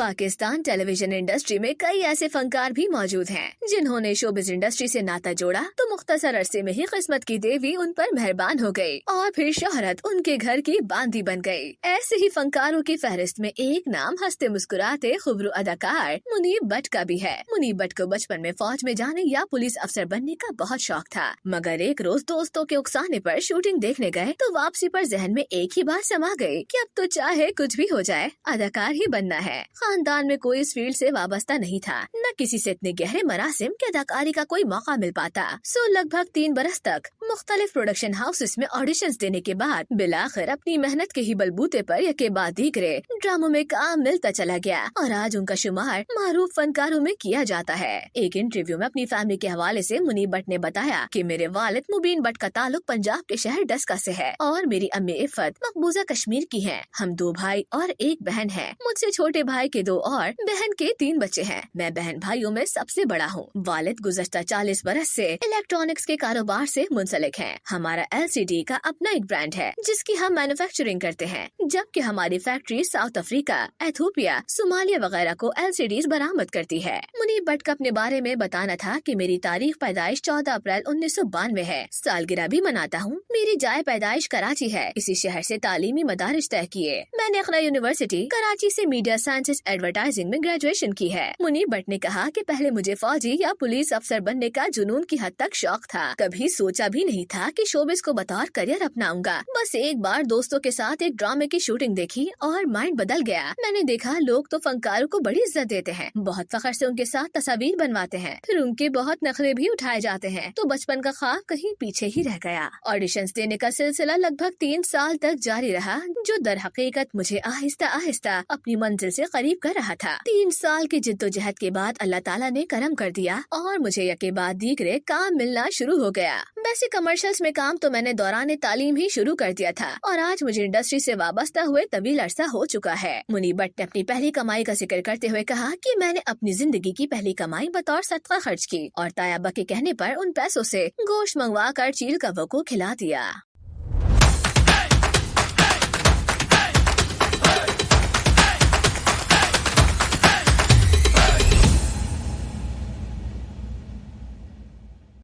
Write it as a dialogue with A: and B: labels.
A: Pakistan television industry में कई ऐसे फनकार भी मौजूद हैं जिन्होंने शोबिज इंडस्ट्री से नाता जोड़ा तो मुख्तसर अरसे में ही किस्मत की देवी उन पर मेहरबान हो गई और फिर शोहरत उनके घर की बांदी बन गई। ऐसे ही फनकारों की फहरिस्त में एक नाम हंसते मुस्कुराते खुबरू अदाकार मुनीब भट्ट का भी है। मुनीब भट्ट को बचपन में फौज में जाने या पुलिस अफसर बनने का बहुत शौक था, मगर एक रोज दोस्तों के उकसाने पर शूटिंग देखने गए तो वापसी पर जहन में एक ही बात समा गई कि अब तो चाहे कुछ भी हो जाए अदाकार ही बनना है। खानदान में कोई इस फील्ड से वाबस्ता नहीं था, न किसी से इतने गहरे मरासिम के अदाकारी का कोई मौका मिल पाता। सो लगभग 3 बरस तक मुख्तलिफ प्रोडक्शन हाउसेस में ऑडिशंस देने के बाद बिलाखिर अपनी मेहनत के ही बलबूते पर यके बाद दीगरे ड्रामों में काम मिलता चला गया और आज उनका शुमार मारूफ फनकारों में किया जाता है। एक इंटरव्यू में अपनी फैमिली के हवाले से मुनीब भट्ट ने बताया कि मेरे वालिद मुबीन भट्ट का ताल्लुक पंजाब के शहर डस्का से है और मेरी अम्मी इफ़त मकबूजा कश्मीर की हैं। हम 2 भाई और 1 बहन है। मुझसे छोटे भाई के 2 और बहन के 3 बच्चे हैं। मैं बहन भाइयों में सबसे बड़ा हूँ। वालिद गुज़श्ता 40 बरस से इलेक्ट्रॉनिक्स के कारोबार से मुंसलिक हैं। हमारा LCD का अपना एक ब्रांड है जिसकी हम मैन्युफैक्चरिंग करते हैं, जबकि हमारी factory south Africa, Ethiopia, Somalia वगैरह को LCDs बरामद करती है। मुनीब भट्ट का अपने बारे में बताना था कि मेरी तारीख पैदाइश 14 अप्रैल 1992 है। सालगिरह भी मनाता हूँ। मेरी जाए पैदाइश कराची है। इसी शहर से तालीमी मदारिज तय किए। मैंने इक़रा यूनिवर्सिटी कराची से मीडिया साइंसेस एडवर्टाइजिंग में ग्रेजुएशन की है। मुनीब भट्ट ने कहा कि पहले मुझे फौजी या पुलिस अफसर बनने का जुनून की हद तक शौक था। कभी सोचा भी नहीं था कि शोबिस को बतौर करियर अपनाऊंगा। बस एक बार दोस्तों के साथ एक ड्रामे की शूटिंग देखी और माइंड बदल गया। मैंने देखा लोग तो फनकारों को बड़ी इज्जत देते हैं, बहुत फख्र से उनके साथ तस्वीर बनवाते हैं, फिर उनके बहुत नखरे भी उठाए जाते हैं, तो बचपन का ख्वाब कहीं पीछे ही रह गया। ऑडिशंस देने का सिलसिला लगभग 3 साल तक जारी रहा, जो दर हकीकत मुझे आहिस्ता आहिस्ता अपनी मंजिल से करीब कर रहा था। 3 साल की जिद्दोजहद के बाद अल्लाह ताला ने करम कर दिया और मुझे यके बाद दीगरे काम मिलना शुरू हो गया। वैसे कमर्शियल्स में काम तो मैंने दौरान तालीम ही शुरू कर दिया था और आज मुझे इंडस्ट्री से वाबस्ता हुए तवील अरसा हो चुका है। मुनीब भट्ट ने अपनी पहली कमाई का जिक्र करते हुए कहा कि मैंने अपनी जिंदगी की पहली कमाई बतौर सदका खर्च की और तायाबा के कहने पर उन पैसों से गोश्त मंगवा कर चील कव्वों को खिला दिया।